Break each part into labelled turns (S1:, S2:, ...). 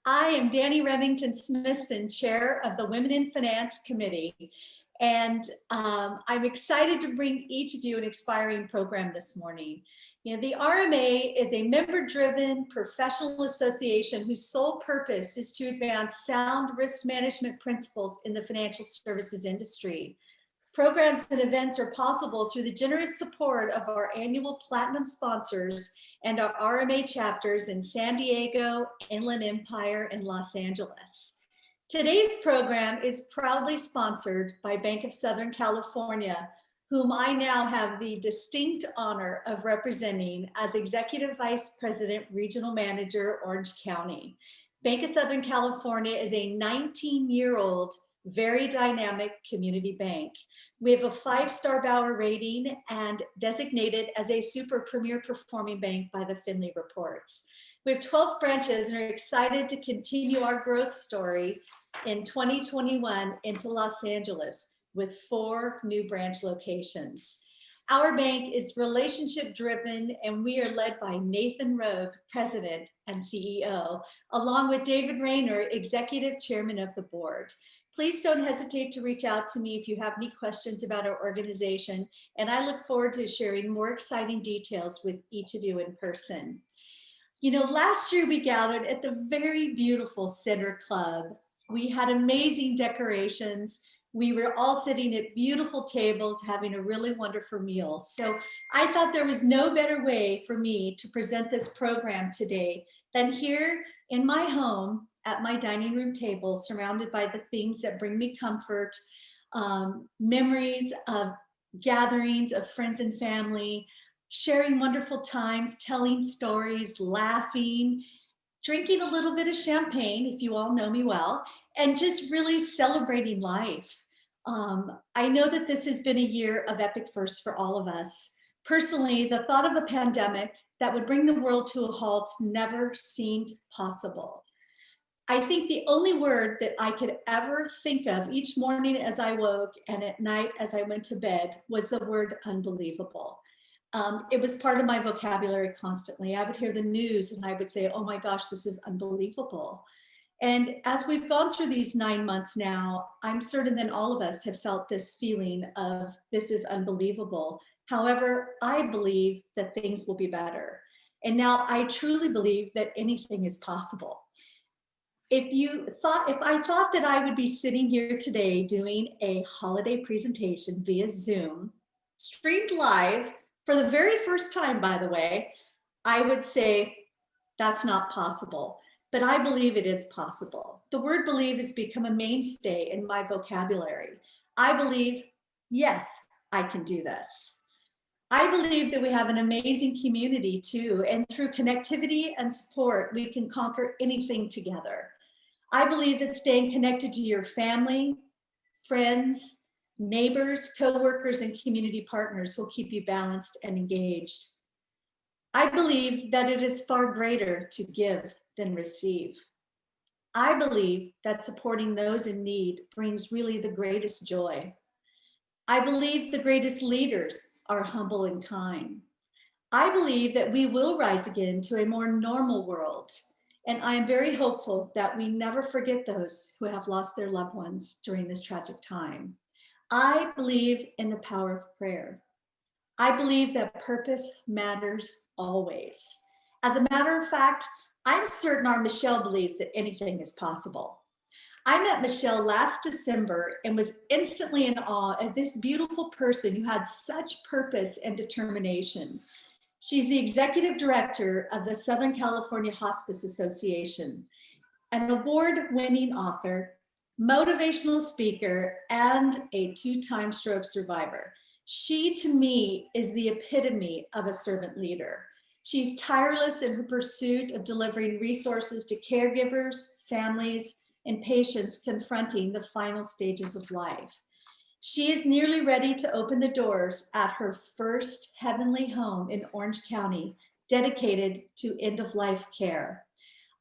S1: I am Danny Remington-Smithson, Chair of the Women in Finance Committee, and I'm excited to bring each of you an inspiring program this morning. The RMA is a member-driven professional association whose sole purpose is to advance sound risk management principles in the financial services industry. Programs and events are possible through the generous support of our annual platinum sponsors and our RMA chapters in San Diego, Inland Empire, and Los Angeles. Today's program is proudly sponsored by Bank of Southern California, whom I now have the distinct honor of representing as Executive Vice President, Regional Manager, Orange County. Bank of Southern California is a 19-year-old very dynamic community bank. We have a 5-star Bauer rating and designated as a super premier performing bank by the Finley Reports. We have 12 branches and are excited to continue our growth story in 2021 into Los Angeles with 4 new branch locations. Our bank is relationship driven and we are led by Nathan Rogue, President and CEO, along with David Rayner, Executive Chairman of the Board. Please don't hesitate to reach out to me if you have any questions about our organization, and I look forward to sharing more exciting details with each of you in person. Last year we gathered at the very beautiful Center Club. We had amazing decorations. We were all sitting at beautiful tables having a really wonderful meal. So I thought there was no better way for me to present this program today than here in my home at my dining room table, surrounded by the things that bring me comfort, memories of gatherings of friends and family, sharing wonderful times, telling stories, laughing, drinking a little bit of champagne, if you all know me well, and just really celebrating life. I know that this has been a year of epic firsts for all of us. Personally, the thought of a pandemic that would bring the world to a halt never seemed possible. I think the only word that I could ever think of each morning as I woke and at night as I went to bed was the word unbelievable. It was part of my vocabulary constantly. I would hear the news and I would say, oh my gosh, this is unbelievable. And as we've gone through these 9 months now, I'm certain that all of us have felt this feeling of this is unbelievable. However, I believe that things will be better. And now I truly believe that anything is possible. If I thought that I would be sitting here today doing a holiday presentation via Zoom, streamed live for the very first time, by the way, I would say that's not possible, but I believe it is possible. The word believe has become a mainstay in my vocabulary. I believe, yes, I can do this. I believe that we have an amazing community too, and through connectivity and support, we can conquer anything together. I believe that staying connected to your family, friends, neighbors, coworkers, and community partners will keep you balanced and engaged. I believe that it is far greater to give than receive. I believe that supporting those in need brings really the greatest joy. I believe the greatest leaders are humble and kind. I believe that we will rise again to a more normal world. And I am very hopeful that we never forget those who have lost their loved ones during this tragic time. I believe in the power of prayer. I believe that purpose matters always. As a matter of fact, I'm certain our Michelle believes that anything is possible. I met Michelle last December and was instantly in awe of this beautiful person who had such purpose and determination. She's the executive director of the Southern California Hospice Association, an award-winning author, motivational speaker, and a 2-time stroke survivor. She, to me, is the epitome of a servant leader. She's tireless in her pursuit of delivering resources to caregivers, families, and patients confronting the final stages of life. She is nearly ready to open the doors at her first heavenly home in Orange County, dedicated to end-of-life care.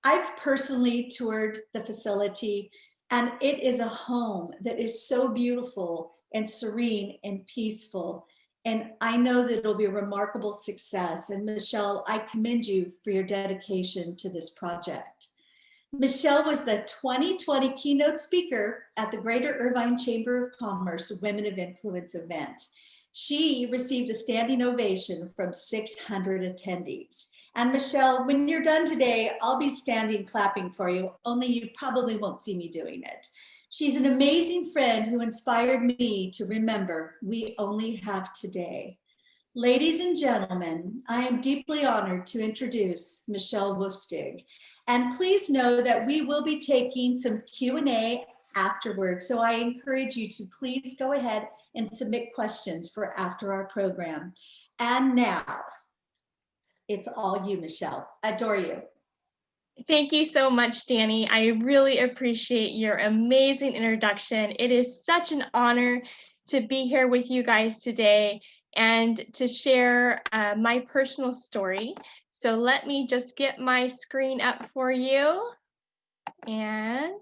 S1: I've personally toured the facility, and it is a home that is so beautiful and serene and peaceful. And I know that it'll be a remarkable success. And Michelle, I commend you for your dedication to this project. Michelle was the 2020 keynote speaker at the Greater Irvine Chamber of Commerce Women of Influence event. She received a standing ovation from 600 attendees. And Michelle, when you're done today, I'll be standing clapping for you, only you probably won't see me doing it. She's an amazing friend who inspired me to remember we only have today. Ladies and gentlemen, I am deeply honored to introduce Michelle Wulfestieg. And please know that we will be taking some Q&A afterwards. So I encourage you to please go ahead and submit questions for after our program. And now, it's all you, Michelle. Adore you.
S2: Thank you so much, Danny. I really appreciate your amazing introduction. It is such an honor to be here with you guys today and to share my personal story. So let me just get my screen up for you. And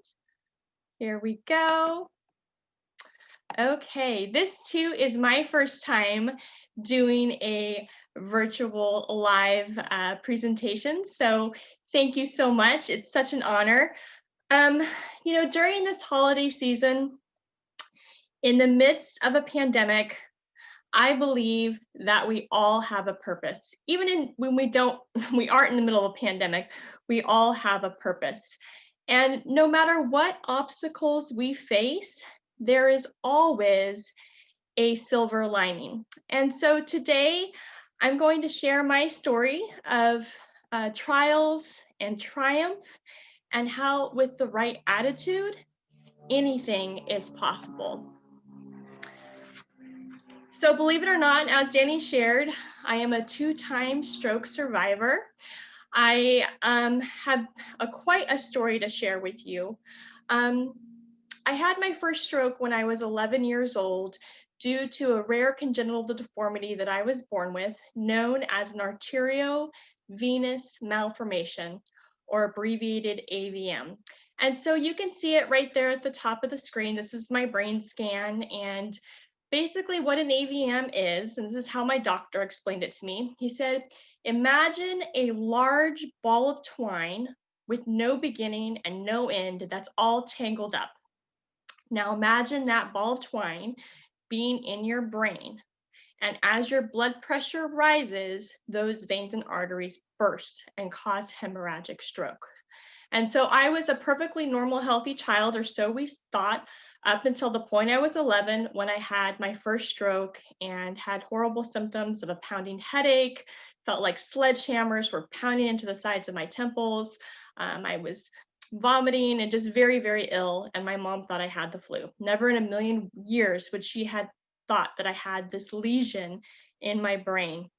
S2: here we go. Okay, this too is my first time doing a virtual live presentation. So thank you so much. It's such an honor. You know, during this holiday season, in the midst of a pandemic, I believe that we all have a purpose. Even when we aren't in the middle of a pandemic, we all have a purpose. And no matter what obstacles we face, there is always a silver lining. And so today, I'm going to share my story of trials and triumph, and how with the right attitude, anything is possible. So believe it or not, as Danny shared, I am a 2-time stroke survivor. I have quite a story to share with you. I had my first stroke when I was 11 years old due to a rare congenital deformity that I was born with, known as an arteriovenous malformation, or abbreviated AVM. And so you can see it right there at the top of the screen. This is my brain scan, and basically what an AVM is, and this is how my doctor explained it to me. He said, imagine a large ball of twine with no beginning and no end that's all tangled up. Now imagine that ball of twine being in your brain. And as your blood pressure rises, those veins and arteries burst and cause hemorrhagic stroke. And so I was a perfectly normal, healthy child, or so we thought, up until the point I was 11 when I had my first stroke and had horrible symptoms of a pounding headache, felt like sledgehammers were pounding into the sides of my temples. I was vomiting and just very, very ill. And my mom thought I had the flu. Never in a million years would she had thought that I had this lesion in my brain.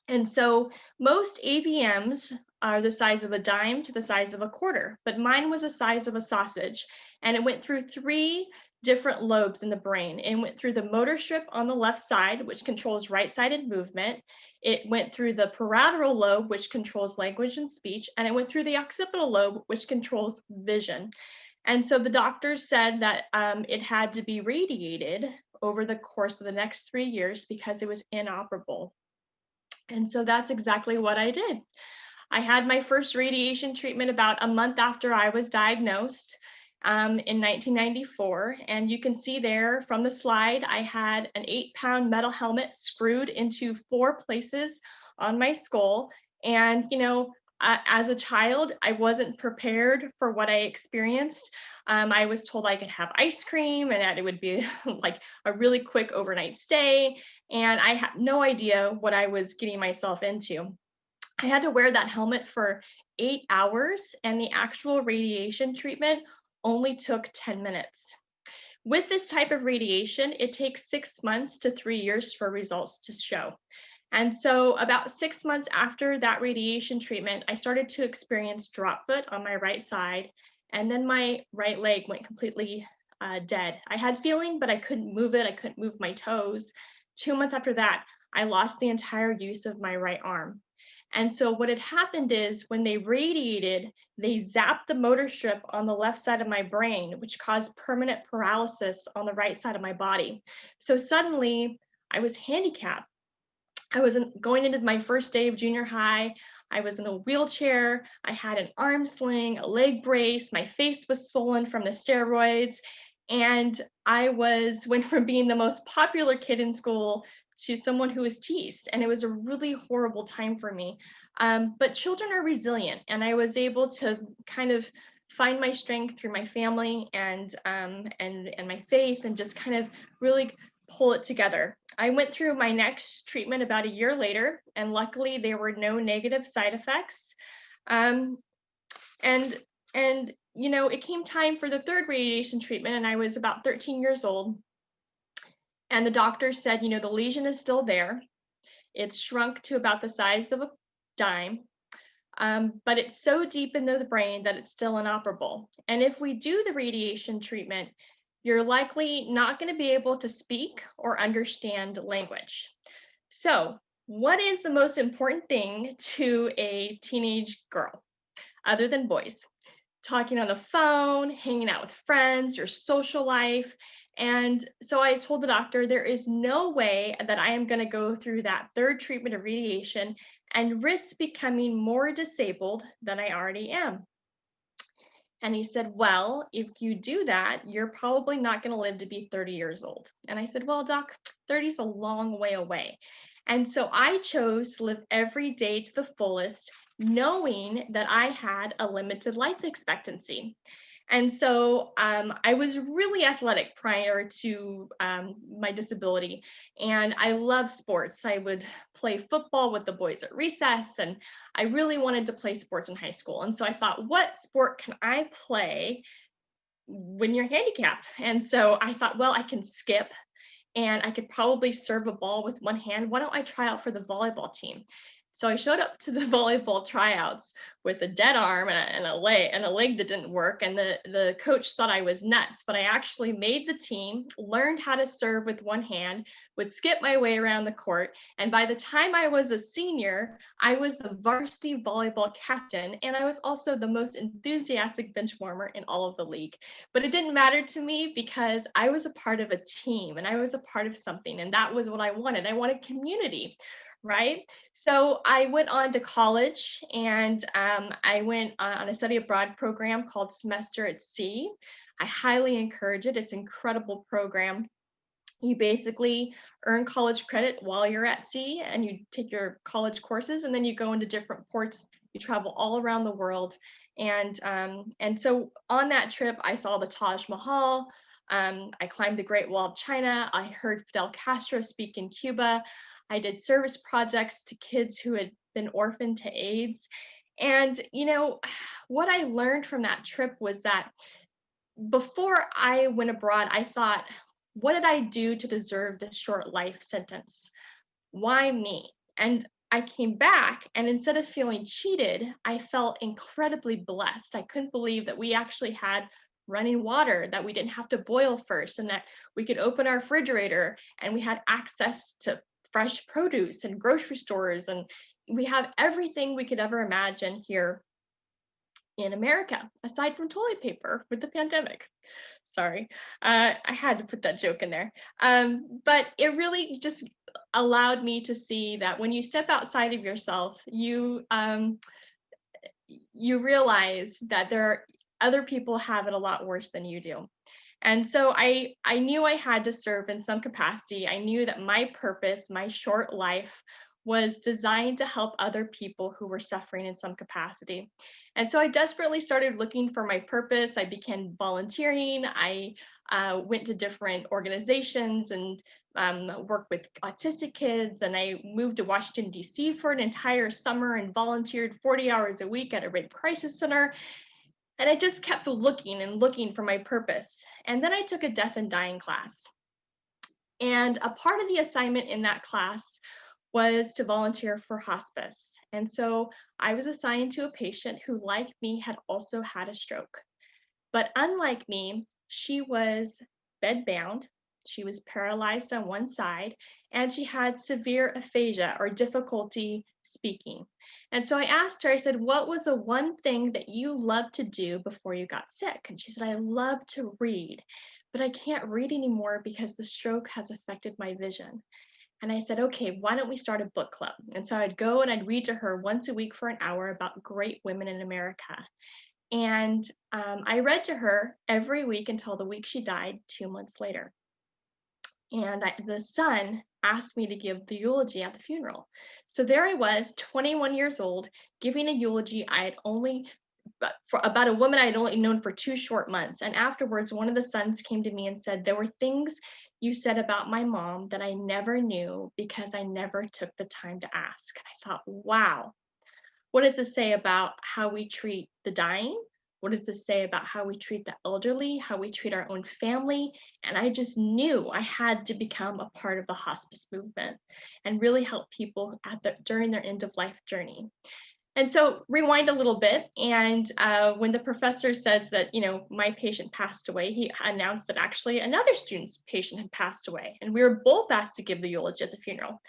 S2: And so most AVMs are the size of a dime to the size of a quarter, but mine was the size of a sausage, and it went through 3 different lobes in the brain. It went through the motor strip on the left side, which controls right-sided movement. It went through the parietal lobe, which controls language and speech, and it went through the occipital lobe, which controls vision. And so the doctors said that it had to be radiated over the course of the next 3 years because it was inoperable. And so that's exactly what I did. I had my first radiation treatment about a month after I was diagnosed in 1994. And you can see there from the slide, I had an 8-pound metal helmet screwed into 4 places on my skull. And, you know, as a child, I wasn't prepared for what I experienced. I was told I could have ice cream and that it would be like a really quick overnight stay. And I had no idea what I was getting myself into. I had to wear that helmet for 8 hours, and the actual radiation treatment only took 10 minutes. With this type of radiation, it takes 6 months to 3 years for results to show. And so about 6 months after that radiation treatment, I started to experience drop foot on my right side, and then my right leg went completely dead. I had feeling, but I couldn't move it. I couldn't move my toes. 2 months after that, I lost the entire use of my right arm. And so what had happened is when they radiated, they zapped the motor strip on the left side of my brain, which caused permanent paralysis on the right side of my body. So suddenly I was handicapped. I was going into my first day of junior high. I was in a wheelchair. I had an arm sling, a leg brace. My face was swollen from the steroids. And went from being the most popular kid in school to someone who was teased. And it was a really horrible time for me. But children are resilient, and I was able to kind of find my strength through my family and my faith, and just kind of really pull it together. I went through my next treatment about a year later, and luckily there were no negative side effects. Um, and it came time for the third radiation treatment, and I was about 13 years old. And the doctor said, the lesion is still there. It's shrunk to about the size of a dime, but it's so deep into the brain that it's still inoperable. And if we do the radiation treatment, you're likely not going to be able to speak or understand language. So, what is the most important thing to a teenage girl other than boys? Talking on the phone, hanging out with friends, your social life. And so I told the doctor, there is no way that I am going to go through that third treatment of radiation and risk becoming more disabled than I already am. And he said, well, if you do that, you're probably not going to live to be 30 years old. And I said, well, doc, 30 is a long way away. And so I chose to live every day to the fullest, knowing that I had a limited life expectancy. And so I was really athletic prior to my disability, and I love sports. I would play football with the boys at recess, and I really wanted to play sports in high school. And so I thought, what sport can I play when you're handicapped? And so I thought, well, I can skip, and I could probably serve a ball with one hand. Why don't I try out for the volleyball team? So I showed up to the volleyball tryouts with a dead arm and a leg that didn't work. And the coach thought I was nuts, but I actually made the team, learned how to serve with one hand, would skip my way around the court. And by the time I was a senior, I was the varsity volleyball captain. And I was also the most enthusiastic bench warmer in all of the league. But it didn't matter to me because I was a part of a team and I was a part of something. And that was what I wanted. I wanted community, right? So I went on to college, and I went on a study abroad program called Semester at Sea. I highly encourage it. It's an incredible program. You basically earn college credit while you're at sea, and you take your college courses, and then you go into different ports. You travel all around the world. And so on that trip, I saw the Taj Mahal. I climbed the Great Wall of China. I heard Fidel Castro speak in Cuba. I did service projects to kids who had been orphaned to AIDS. And, what I learned from that trip was that before I went abroad, I thought, what did I do to deserve this short life sentence? Why me? And I came back, and instead of feeling cheated, I felt incredibly blessed. I couldn't believe that we actually had running water, that we didn't have to boil first, and that we could open our refrigerator and we had access to fresh produce and grocery stores. And we have everything we could ever imagine here in America, aside from toilet paper with the pandemic. Sorry, I had to put that joke in there. But it really just allowed me to see that when you step outside of yourself, you realize that other people have it a lot worse than you do. And so I knew I had to serve in some capacity. I knew that my purpose, my short life, was designed to help other people who were suffering in some capacity. And so I desperately started looking for my purpose. I began volunteering. I went to different organizations and worked with autistic kids. And I moved to Washington, D.C. for an entire summer and volunteered 40 hours a week at a rape crisis center. And I just kept looking and looking for my purpose. And then I took a death and dying class. And a part of the assignment in that class was to volunteer for hospice. And so I was assigned to a patient who, like me, had also had a stroke. But unlike me, she was bedbound. She was paralyzed on one side, and she had severe aphasia, or difficulty speaking. And so I asked her, I said, what was the one thing that you loved to do before you got sick? And she said, I love to read, but I can't read anymore because the stroke has affected my vision. And I said, okay, why don't we start a book club? And so I'd go and I'd read to her once a week for an hour about great women in America. And I read to her every week until the week she died 2 months later. And the son asked me to give the eulogy at the funeral. So there I was, 21 years old, giving a eulogy I had only for about a woman I had only known for 2 short months. And afterwards, one of the sons came to me and said, there were things you said about my mom that I never knew because I never took the time to ask. And I thought, wow, what does it say about how we treat the dying? What does it say about how we treat the elderly, how we treat our own family? And I just knew I had to become a part of the hospice movement and really help people during their end of life journey. And so rewind a little bit, and when the professor says that, my patient passed away, he announced that actually another student's patient had passed away, and we were both asked to give the eulogy at the funeral.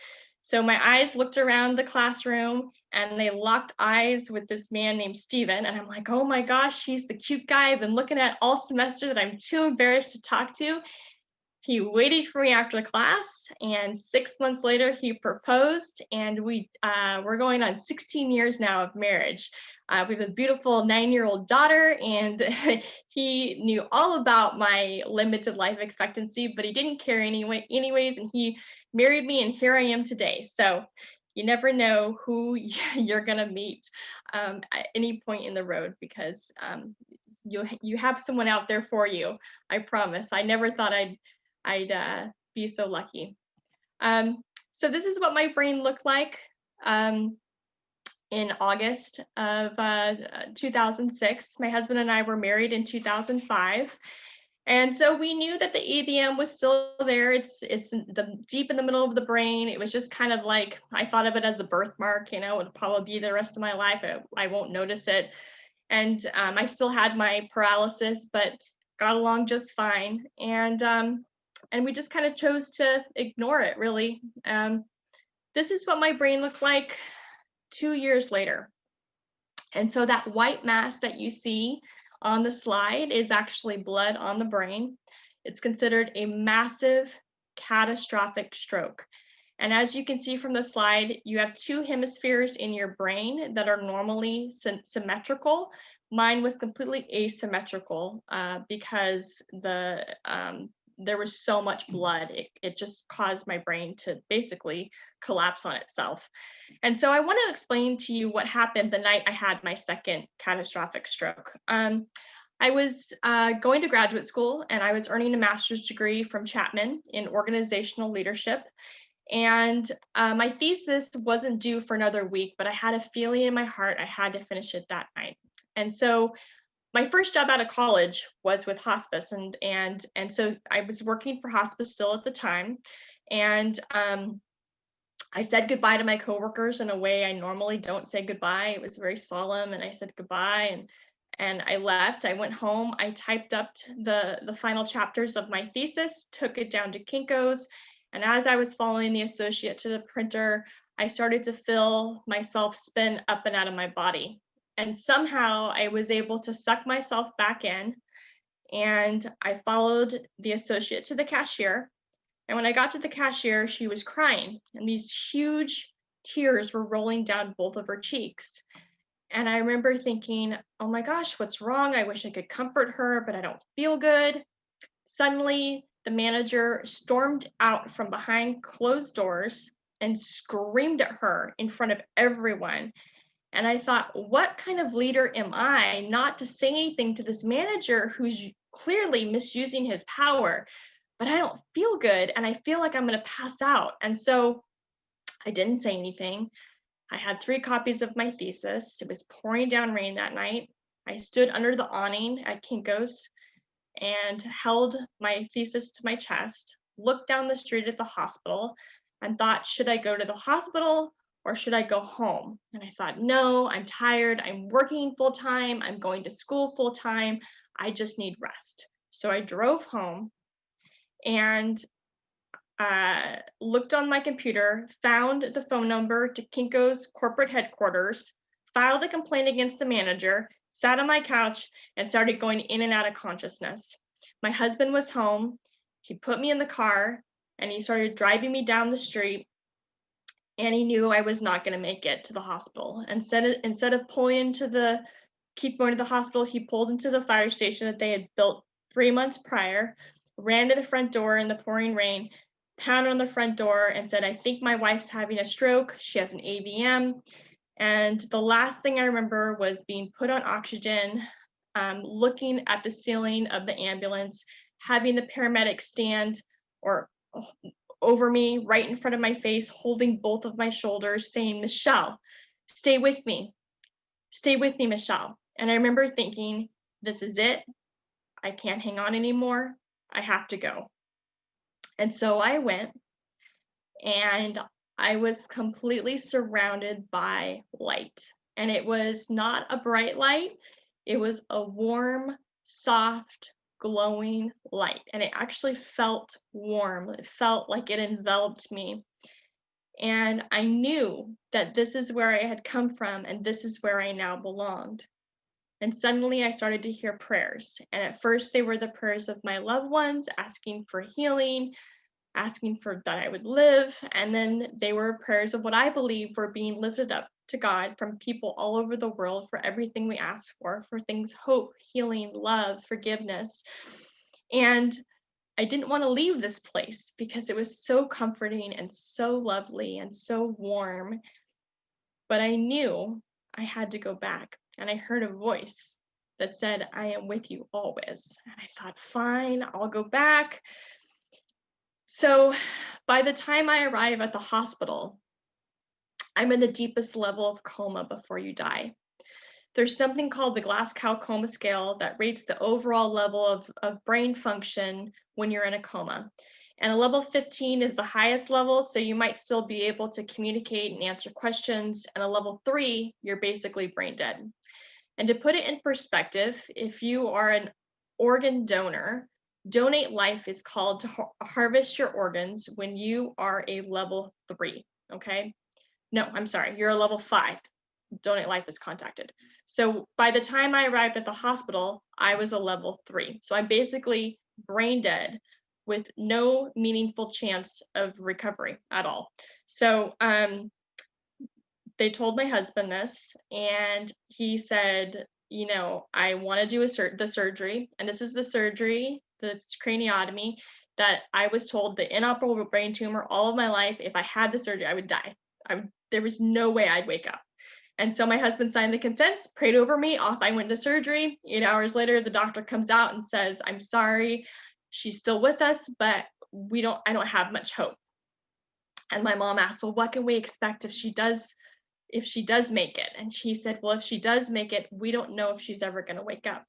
S2: So my eyes looked around the classroom, and they locked eyes with this man named Steven, and I'm like, oh my gosh, he's the cute guy I've been looking at all semester that I'm too embarrassed to talk to. He waited for me after class, and 6 months later, he proposed, and we're going on 16 years now of marriage. We have a beautiful 9-year-old daughter, and he knew all about my limited life expectancy, but he didn't care anyways, and he married me, and here I am today. So you never know who you're gonna meet at any point in the road, because you have someone out there for you. I promise. I never thought I'd be so lucky. So this is what my brain looked like in August of 2006. My husband and I were married in 2005. And so we knew that the EBM was still there. It's deep in the middle of the brain. It was just kind of like, I thought of it as a birthmark, it'll probably be the rest of my life. I won't notice it. And I still had my paralysis, but got along just fine. And we just kind of chose to ignore it, really. This is what my brain looked like 2 years later. And so that white mass that you see on the slide is actually blood on the brain. It's considered a massive catastrophic stroke. And as you can see from the slide, you have two hemispheres in your brain that are normally symmetrical. Mine was completely asymmetrical because there was so much blood. It just caused my brain to basically collapse on itself. And so I want to explain to you what happened the night I had my second catastrophic stroke. I was going to graduate school, and I was earning a master's degree from Chapman in organizational leadership. And my thesis wasn't due for another week, but I had a feeling in my heart I had to finish it that night. And so my first job out of college was with hospice, and so I was working for hospice still at the time. And I said goodbye to my coworkers in a way I normally don't say goodbye. It was very solemn, and I said goodbye, and I left. I went home. I typed up the final chapters of my thesis, took it down to Kinko's, and as I was following the associate to the printer, I started to feel myself spin up and out of my body. And somehow I was able to suck myself back in, and I followed the associate to the cashier. And when I got to the cashier, she was crying, and these huge tears were rolling down both of her cheeks. And I remember thinking, oh my gosh, what's wrong? I wish I could comfort her, but I don't feel good. Suddenly, the manager stormed out from behind closed doors and screamed at her in front of everyone. And I thought, what kind of leader am I not to say anything to this manager who's clearly misusing his power? But I don't feel good, and I feel like I'm going to pass out. And so I didn't say anything. I had 3 copies of my thesis. It was pouring down rain that night. I stood under the awning at Kinko's and held my thesis to my chest, looked down the street at the hospital, and thought, should I go to the hospital or should I go home? And I thought, no, I'm tired. I'm working full time. I'm going to school full time. I just need rest. So I drove home and looked on my computer, found the phone number to Kinko's corporate headquarters, filed a complaint against the manager, sat on my couch, and started going in and out of consciousness. My husband was home. He put me in the car, and he started driving me down the street and he knew I was not going to make it to the hospital. Instead of keep going to the hospital, he pulled into the fire station that they had built 3 months prior, ran to the front door in the pouring rain, pounded on the front door and said, "I think my wife's having a stroke. She has an AVM." And the last thing I remember was being put on oxygen, looking at the ceiling of the ambulance, having the paramedic stand or over me, right in front of my face, holding both of my shoulders, saying, "Michelle, stay with me. Stay with me, Michelle." And I remember thinking, this is it. I can't hang on anymore. I have to go. And so I went, and I was completely surrounded by light. And it was not a bright light, it was a warm, soft, glowing light. And it actually felt warm. It felt like it enveloped me. And I knew that this is where I had come from and this is where I now belonged. And suddenly I started to hear prayers. And at first, they were the prayers of my loved ones, asking for healing, asking for that I would live. And then they were prayers of what I believe were being lifted up to God from people all over the world for everything we ask for things, hope, healing, love, forgiveness. And I didn't want to leave this place because it was so comforting and so lovely and so warm. But I knew I had to go back. And I heard a voice that said, "I am with you always." And I thought, fine, I'll go back. So by the time I arrive at the hospital, I'm in the deepest level of coma before you die. There's something called the Glasgow Coma Scale that rates the overall level of brain function when you're in a coma. And a level 15 is the highest level, so you might still be able to communicate and answer questions. And a level 3, you're basically brain dead. And to put it in perspective, if you are an organ donor, donate life is called to harvest your organs when you are a level 3, okay? No, I'm sorry, you're a level 5. Donate life is contacted. So by the time I arrived at the hospital, I was a level 3. So I'm basically brain dead with no meaningful chance of recovery at all. So they told my husband this, and he said, "I want to do the surgery, and this is the surgery, the craniotomy, that I was told the inoperable brain tumor all of my life. If I had the surgery, I would die. There was no way I'd wake up." And so my husband signed the consents, prayed over me, off I went to surgery. 8 hours later, the doctor comes out and says, "I'm sorry, she's still with us, but I don't have much hope." And my mom asked, "Well, what can we expect if she does make it?" And she said, "Well, if she does make it, we don't know if she's ever going to wake up."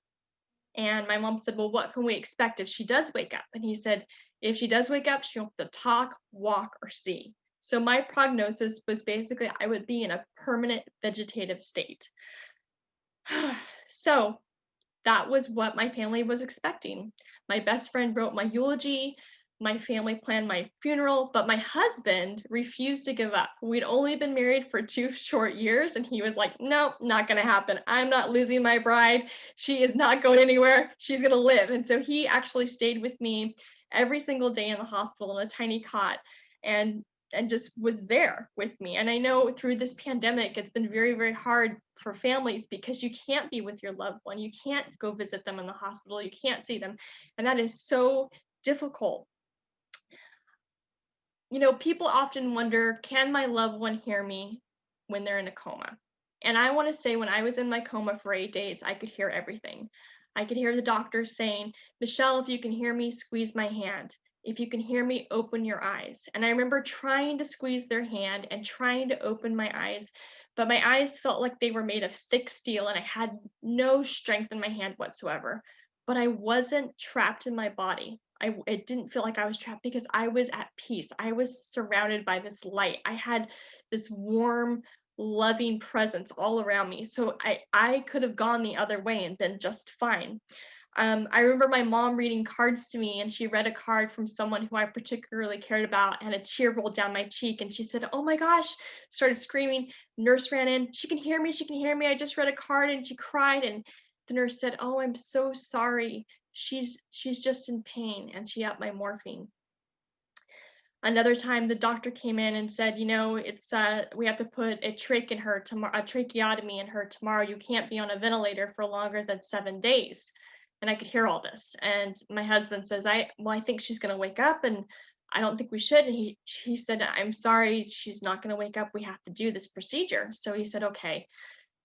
S2: And my mom said, "Well, what can we expect if she does wake up?" And he said, "If she does wake up, she won't have to talk, walk, or see." So my prognosis was basically I would be in a permanent vegetative state. So that was what my family was expecting. My best friend wrote my eulogy. My family planned my funeral, but my husband refused to give up. We'd only been married for 2 short years, and he was like, "No, not going to happen. I'm not losing my bride. She is not going anywhere. She's going to live." And so he actually stayed with me every single day in the hospital in a tiny cot, and just was there with me. And I know through this pandemic, it's been very, very hard for families because you can't be with your loved one. You can't go visit them in the hospital. You can't see them. And that is so difficult. People often wonder, can my loved one hear me when they're in a coma? And I want to say, when I was in my coma for 8 days, I could hear everything. I could hear the doctor saying, "Michelle, if you can hear me, squeeze my hand. If you can hear me, open your eyes." And I remember trying to squeeze their hand and trying to open my eyes, but my eyes felt like they were made of thick steel and I had no strength in my hand whatsoever. But I wasn't trapped in my body. It didn't feel like I was trapped because I was at peace. I was surrounded by this light. I had this warm, loving presence all around me. So I could have gone the other way and been just fine. I remember my mom reading cards to me, and she read a card from someone who I particularly cared about, and a tear rolled down my cheek. And she said, "Oh my gosh," started screaming. Nurse ran in. "She can hear me. She can hear me. I just read a card." And she cried. And the nurse said, "Oh, I'm so sorry. She's just in pain." And she upped my morphine. Another time, the doctor came in and said, it's we have to put a trach in her tomorrow, a tracheotomy in her tomorrow. You can't be on a ventilator for longer than 7 days. And I could hear all this. And my husband says, I think she's going to wake up, and I don't think we should. And he said, I'm sorry, she's not going to wake up. We have to do this procedure. So he said, okay.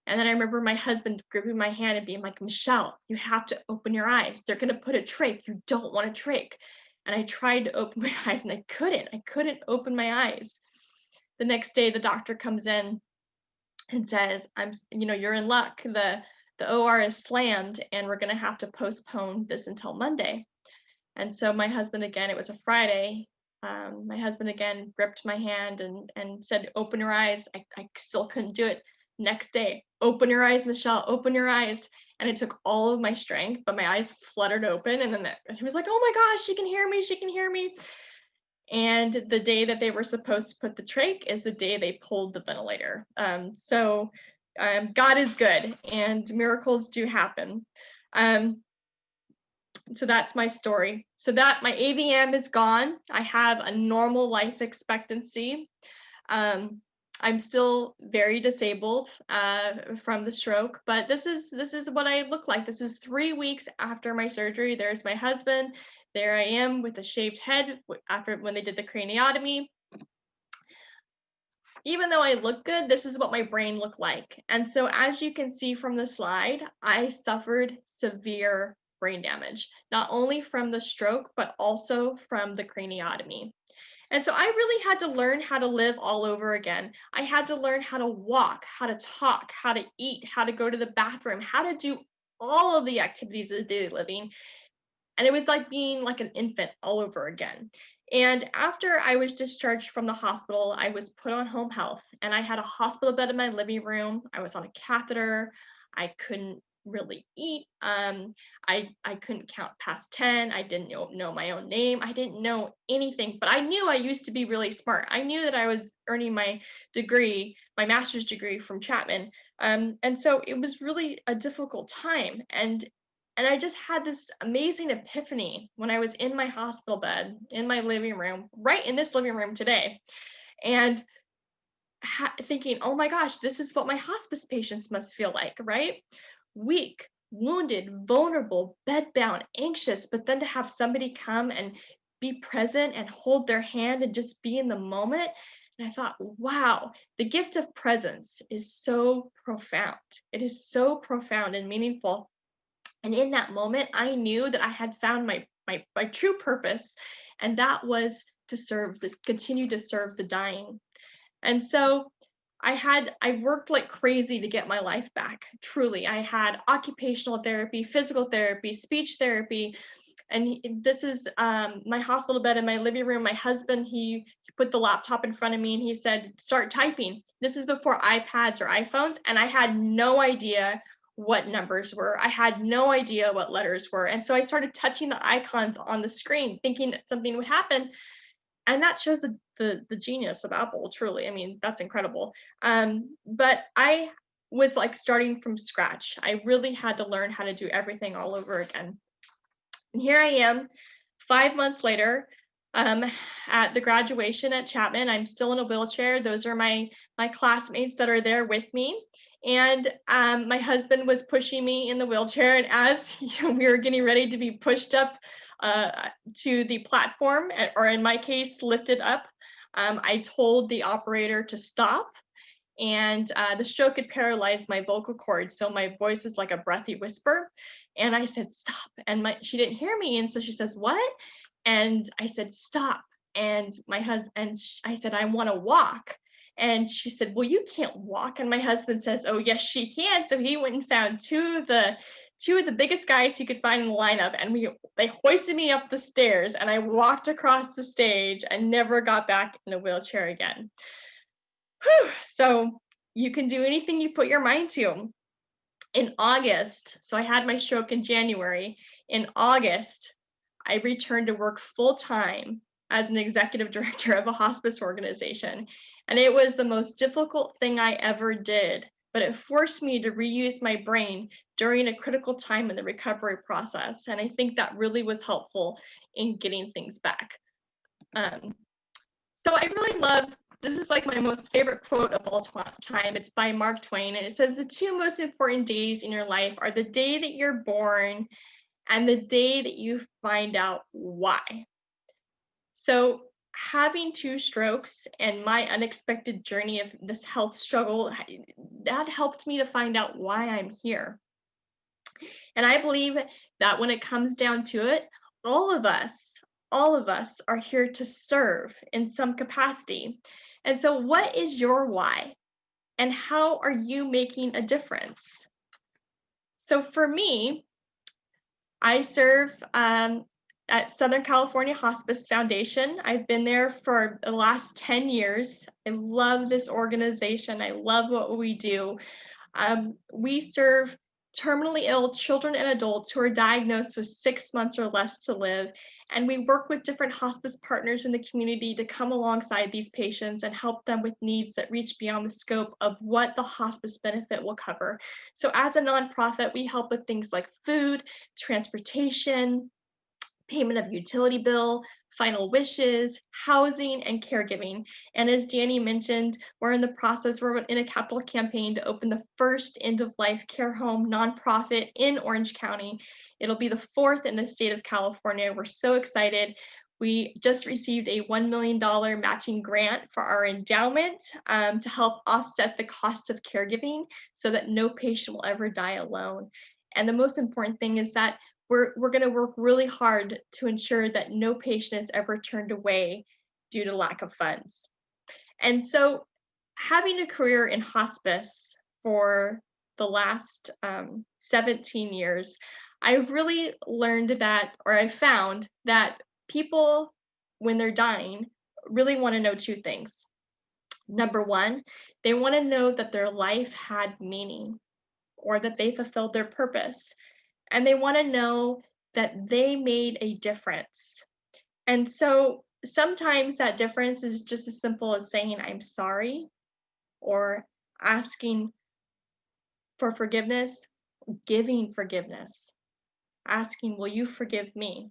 S2: And then I remember my husband gripping my hand and being like, Michelle, you have to open your eyes. They're going to put a trach. You don't want a trach. And I tried to open my eyes and I couldn't open my eyes. The next day, the doctor comes in and says, you're in luck. The OR is slammed and we're going to have to postpone this until Monday. And so my husband, again, it was a Friday. My husband again gripped my hand and said, open your eyes. I still couldn't do it. Next day, open your eyes, Michelle, open your eyes. And it took all of my strength, but my eyes fluttered open. And then he was like, oh my gosh, she can hear me. She can hear me. And the day that they were supposed to put the trach is the day they pulled the ventilator. So God is good and miracles do happen. So that's my story. So that my AVM is gone. I have a normal life expectancy. I'm still very disabled from the stroke, but this is what I look like. This is 3 weeks after my surgery. There's my husband. There I am with a shaved head after when they did the craniotomy. Even though I look good, this is what my brain looked like. And so as you can see from the slide, I suffered severe brain damage, not only from the stroke, but also from the craniotomy. And so I really had to learn how to live all over again. I had to learn how to walk, how to talk, how to eat, how to go to the bathroom, how to do all of the activities of daily living. And it was like being like an infant all over again. And after I was discharged from the hospital, I was put on home health and I had a hospital bed in my living room. I was on a catheter. I couldn't really eat. I couldn't count past 10. I didn't know my own name. I didn't know anything, but I knew I used to be really smart. I knew that I was earning my degree, my master's degree from Chapman. And so it was really a difficult time. And I just had this amazing epiphany when I was in my hospital bed, in my living room, right in this living room today, and thinking, oh my gosh, this is what my hospice patients must feel like, right? Weak, wounded, vulnerable, bedbound, anxious, but then to have somebody come and be present and hold their hand and just be in the moment. And I thought, wow, the gift of presence is so profound. It is so profound and meaningful. And in that moment, I knew that I had found my true purpose, and that was to continue to serve the dying. And so I worked like crazy to get my life back. Truly, I had occupational therapy, physical therapy, speech therapy, and this is my hospital bed in my living room. My husband, he put the laptop in front of me and he said, start typing. This is before iPads or iPhones, and I had no idea what numbers were. I had no idea what letters were. And so I started touching the icons on the screen, thinking that something would happen. And that shows the genius of Apple, truly. I mean, that's incredible. But I was like starting from scratch. I really had to learn how to do everything all over again. And here I am, 5 months later, at the graduation at Chapman. I'm still in a wheelchair. Those are my classmates that are there with me. And my husband was pushing me in the wheelchair. And as we were getting ready to be pushed up to the platform, or in my case, lifted up, I told the operator to stop. And the stroke had paralyzed my vocal cords, so my voice was like a breathy whisper. And I said, stop. And she didn't hear me. And so she says, what? And I said, stop. And I said, I want to walk. And she said, well, you can't walk. And my husband says, oh, yes, she can. So he went and found two of the biggest guys he could find in the lineup. And they hoisted me up the stairs and I walked across the stage and never got back in a wheelchair again. Whew. So you can do anything you put your mind to. In August, so I had my stroke in January. In August, I returned to work full-time as an executive director of a hospice organization. And it was the most difficult thing I ever did, but it forced me to reuse my brain during a critical time in the recovery process. And I think that really was helpful in getting things back. So I really love, this is like my most favorite quote of all time. It's by Mark Twain, and it says, "The two most important days in your life are the day that you're born and the day that you find out why." So having two strokes and my unexpected journey of this health struggle, that helped me to find out why I'm here. And I believe that when it comes down to it, all of us, all of us are here to serve in some capacity. And so, what is your why? And how are you making a difference? So, for me, I serve at Southern California Hospice Foundation. I've been there for the last 10 years. I love this organization. I love what we do. We serve terminally ill children and adults who are diagnosed with 6 months or less to live. And we work with different hospice partners in the community to come alongside these patients and help them with needs that reach beyond the scope of what the hospice benefit will cover. So, as a nonprofit, we help with things like food, transportation, payment of utility bill, final wishes, housing, and caregiving. And as Danny mentioned, we're in a capital campaign to open the first end-of-life care home nonprofit in Orange County. It'll be the fourth in the state of California. We're so excited. We just received a $1 million matching grant for our endowment to help offset the cost of caregiving so that no patient will ever die alone. And the most important thing is that we're going to work really hard to ensure that no patient is ever turned away due to lack of funds. And so, having a career in hospice for the last 17 years, I've really learned that, or I found that people, when they're dying, really want to know two things. Number one, they want to know that their life had meaning or that they fulfilled their purpose. And they want to know that they made a difference. And so sometimes that difference is just as simple as saying, "I'm sorry," or asking for forgiveness, giving forgiveness, asking, "Will you forgive me?"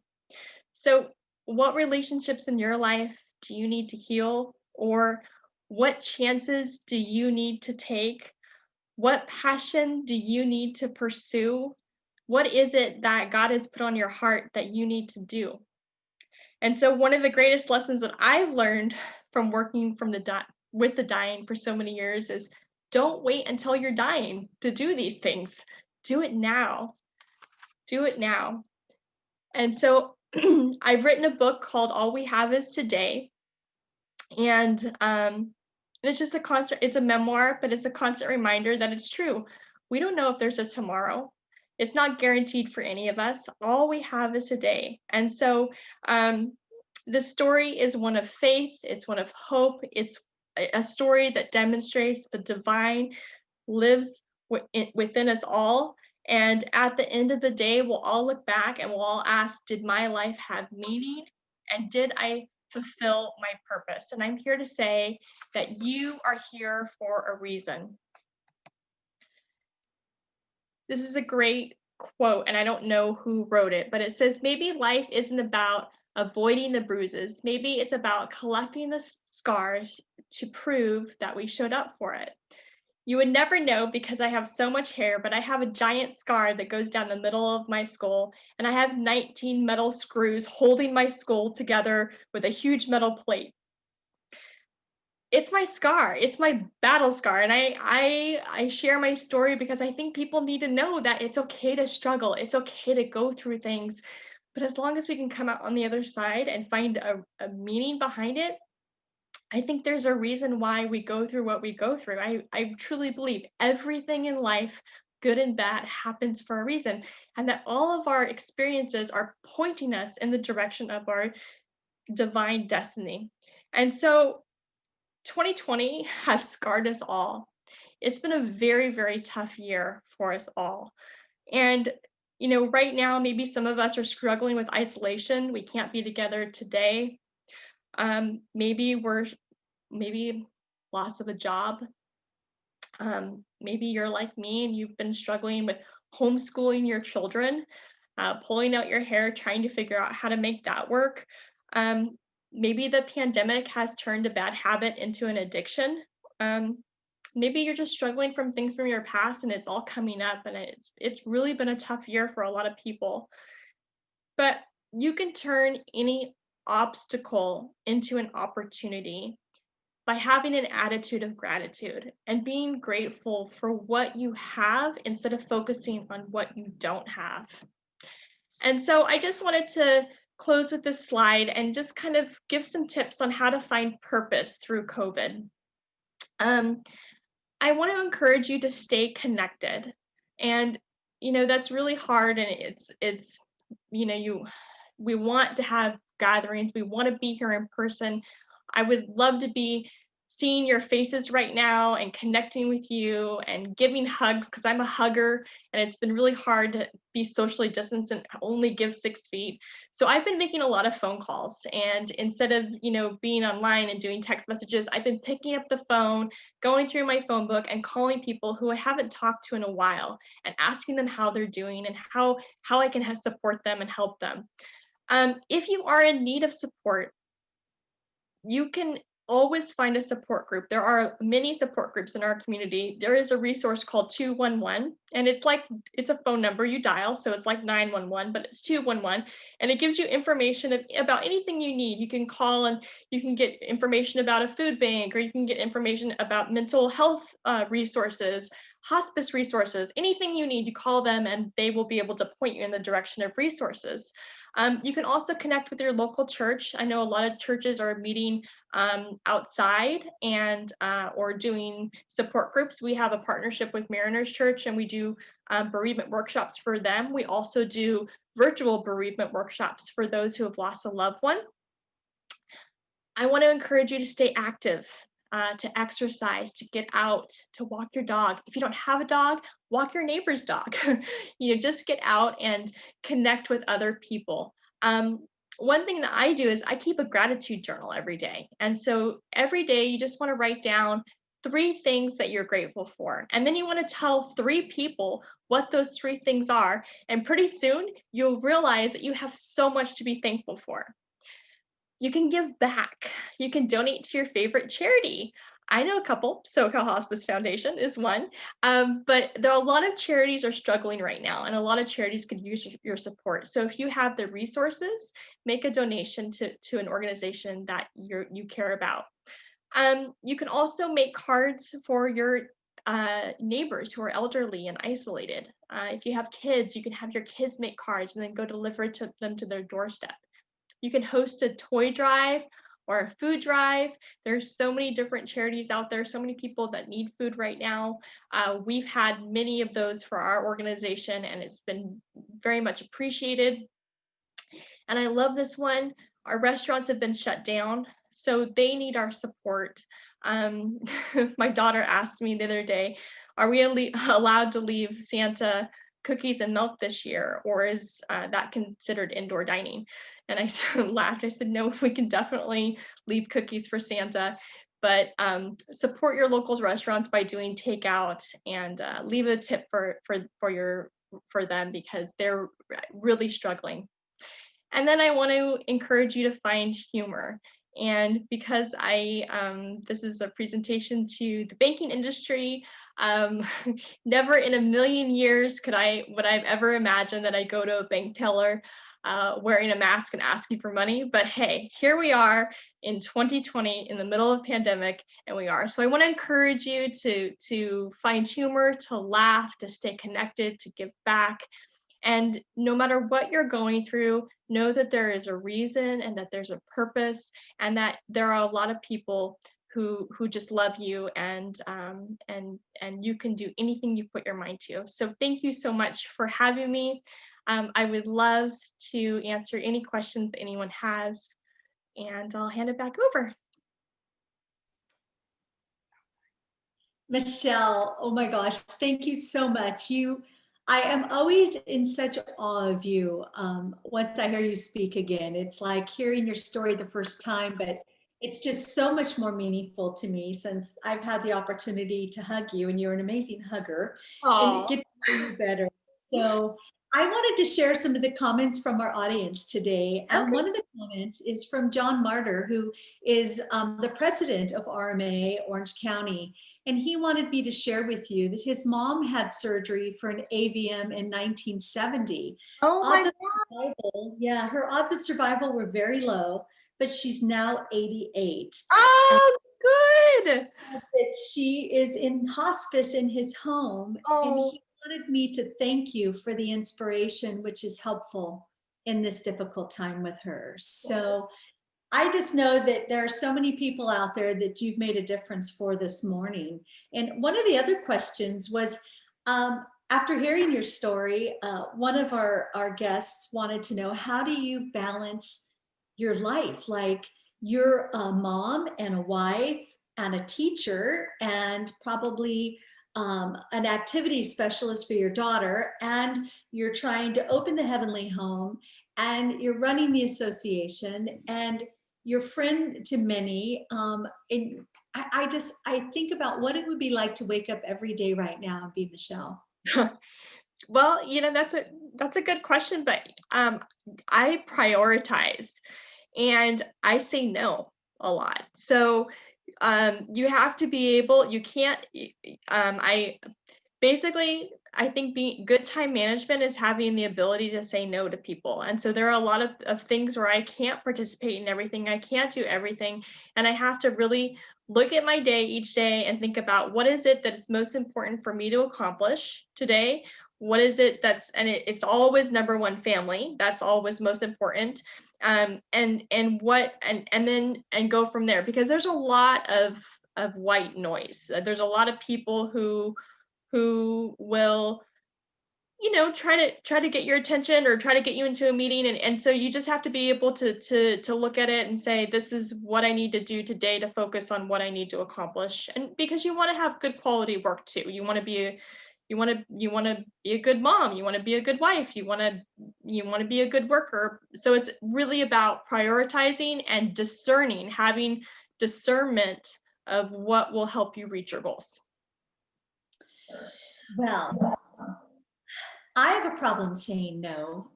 S2: So, what relationships in your life do you need to heal? Or what chances do you need to take? What passion do you need to pursue? What is it that God has put on your heart that you need to do? And so one of the greatest lessons that I've learned from working with the dying for so many years is, don't wait until you're dying to do these things. Do it now. Do it now. And so I've written a book called All We Have Is Today. And it's just a constant, it's a memoir, but it's a constant reminder that it's true. We don't know if there's a tomorrow. It's not guaranteed for any of us. All we have is today. And so the story is one of faith, it's one of hope, it's a story that demonstrates the divine lives within us all. And at the end of the day, we'll all look back and we'll all ask, did my life have meaning? And did I fulfill my purpose? And I'm here to say that you are here for a reason. This is a great quote, and I don't know who wrote it, but it says, maybe life isn't about avoiding the bruises. Maybe it's about collecting the scars to prove that we showed up for it. You would never know because I have so much hair, but I have a giant scar that goes down the middle of my skull, and I have 19 metal screws holding my skull together with a huge metal plate. It's my scar. It's my battle scar, and I share my story because I think people need to know that it's okay to struggle. It's okay to go through things, but as long as we can come out on the other side and find a meaning behind it, I think there's a reason why we go through what we go through. I truly believe everything in life, good and bad, happens for a reason, and that all of our experiences are pointing us in the direction of our divine destiny. And so 2020 has scarred us all. It's been a very, very tough year for us all. And, right now, maybe some of us are struggling with isolation. We can't be together today. Maybe loss of a job. Maybe you're like me and you've been struggling with homeschooling your children, pulling out your hair, trying to figure out how to make that work. Maybe the pandemic has turned a bad habit into an addiction. Um, Maybe you're just struggling from things from your past and it's all coming up, and it's really been a tough year for a lot of people. But you can turn any obstacle into an opportunity by having an attitude of gratitude and being grateful for what you have instead of focusing on what you don't have. And so I just wanted to close with this slide and just kind of give some tips on how to find purpose through COVID. Um, I want to encourage you to stay connected. And that's really hard, and it's you know you we want to have gatherings, we want to be here in person. I would love to be seeing your faces right now and connecting with you and giving hugs, because I'm a hugger and it's been really hard to be socially distanced and only give 6 feet. So I've been making a lot of phone calls, and instead of being online and doing text messages, I've been picking up the phone, going through my phone book and calling people who I haven't talked to in a while and asking them how they're doing and how I can support them and help them. If you are in need of support, you can always find a support group. There are many support groups in our community. There is a resource called 211, and it's a phone number you dial, so it's like 911, but it's 211, and it gives you information about anything you need. You can call and you can get information about a food bank, or you can get information about mental health resources, hospice resources, anything you need. You call them, and they will be able to point you in the direction of resources. You can also connect with your local church. I know a lot of churches are meeting outside and or doing support groups. We have a partnership with Mariners Church, and we do bereavement workshops for them. We also do virtual bereavement workshops for those who have lost a loved one. I want to encourage you to stay active, to exercise, to get out, to walk your dog. If you don't have a dog, walk your neighbor's dog. Just get out and connect with other people. One thing that I do is I keep a gratitude journal every day. And so every day you just want to write down 3 things that you're grateful for. And then you want to tell 3 people what those 3 things are. And pretty soon you'll realize that you have so much to be thankful for. You can give back. You can donate to your favorite charity. I know a couple. SoCal Hospice Foundation is one. But there are a lot of charities are struggling right now, and a lot of charities could use your support. So if you have the resources, make a donation to an organization that you care about. You can also make cards for your neighbors who are elderly and isolated. If you have kids, you can have your kids make cards and then go deliver them to their doorstep. You can host a toy drive or a food drive. There's so many different charities out there, so many people that need food right now. We've had many of those for our organization, and it's been very much appreciated. And I love this one. Our restaurants have been shut down, so they need our support. My daughter asked me the other day, are we allowed to leave Santa cookies and milk this year, or is that considered indoor dining? And I laughed. I said, no, we can definitely leave cookies for Santa, but support your local restaurants by doing takeout, and leave a tip for them, because they're really struggling. And then I want to encourage you to find humor. And because this is a presentation to the banking industry, never in a million years would I've ever imagined that I'd go to a bank teller wearing a mask and asking for money. But hey, here we are in 2020 in the middle of a pandemic, and we are. So I want to encourage you to find humor, to laugh, to stay connected, to give back. And no matter what you're going through, know that there is a reason and that there's a purpose, and that there are a lot of people who just love you, and you can do anything you put your mind to. So thank you so much for having me. I would love to answer any questions that anyone has, and I'll hand it back over.
S1: Michelle, oh my gosh, thank you so much. I am always in such awe of you. Once I hear you speak again, it's like hearing your story the first time, but it's just so much more meaningful to me since I've had the opportunity to hug you, and you're an amazing hugger, and
S2: Oh,
S1: get to know you better. So I wanted to share some of the comments from our audience today.
S2: Okay.
S1: One of the comments is from John Martyr, who is the president of RMA Orange County. And he wanted me to share with you that his mom had surgery for an AVM in 1970.
S2: Oh my
S1: Odds of
S2: God.
S1: survival, yeah, her odds of survival were very low, but she's now 88.
S2: Oh, good.
S1: That she is in hospice in his home, and
S2: Oh,
S1: he wanted me to thank you for the inspiration, which is helpful in this difficult time with her. So I just know that there are so many people out there that you've made a difference for this morning. And one of the other questions was, after hearing your story, one of our guests wanted to know, how do you balance your life? Like, you're a mom and a wife and a teacher and probably an activity specialist for your daughter, and you're trying to open the Heavenly Home, and you're running the association, and your friend to many. And I think about what it would be like to wake up every day right now and be Michelle.
S2: well, that's a good question, but I prioritize and I say no a lot. So you have to be able, you can't, I basically, I think being good time management is having the ability to say no to people. And so there are a lot of things where I can't participate in everything, I can't do everything. And I have to really look at my day each day and think about what is it that is most important for me to accomplish today. What is it that's, and it's always number one, family. That's always most important. And what, and then, and go from there, because there's a lot of white noise. There's a lot of people who will try to get your attention or try to get you into a meeting, and so you just have to be able to look at it and say, this is what I need to do today to focus on what I need to accomplish. And because you want to have good quality work too, you want to be you want to be a good mom, you want to be a good wife, you want to be a good worker. So it's really about prioritizing and discerning, having discernment of what will help you reach your goals.
S1: Well, I have a problem saying no.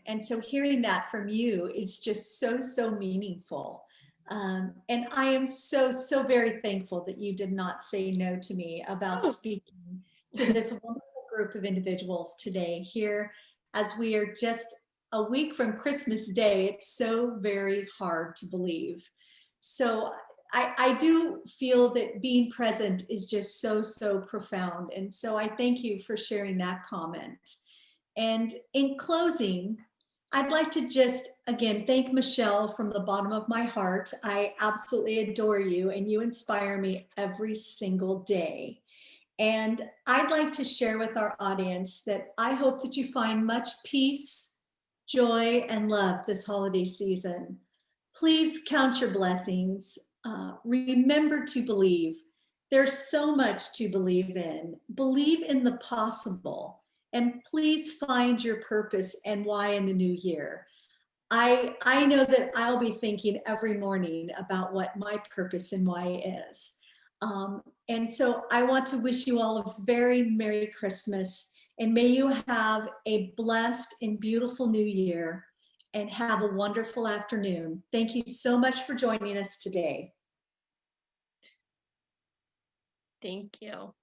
S1: And so hearing that from you is just so, so meaningful. And I am so, so very thankful that you did not say no to me about
S2: Oh,
S1: speaking to this wonderful group of individuals today here, as we are just a week from Christmas Day. It's so very hard to believe. So I do feel that being present is just so, so profound. And so I thank you for sharing that comment. And in closing, I'd like to just again thank Michelle from the bottom of my heart. I absolutely adore you, and you inspire me every single day. And I'd like to share with our audience that I hope that you find much peace, joy, and love this holiday season. Please count your blessings. Remember to believe. There's so much to believe in. Believe in the possible. And please find your purpose and why in the new year. I know that I'll be thinking every morning about what my purpose and why is. And so I want to wish you all a very Merry Christmas, and may you have a blessed and beautiful new year, and have a wonderful afternoon. Thank you so much for joining us today.
S2: thank you.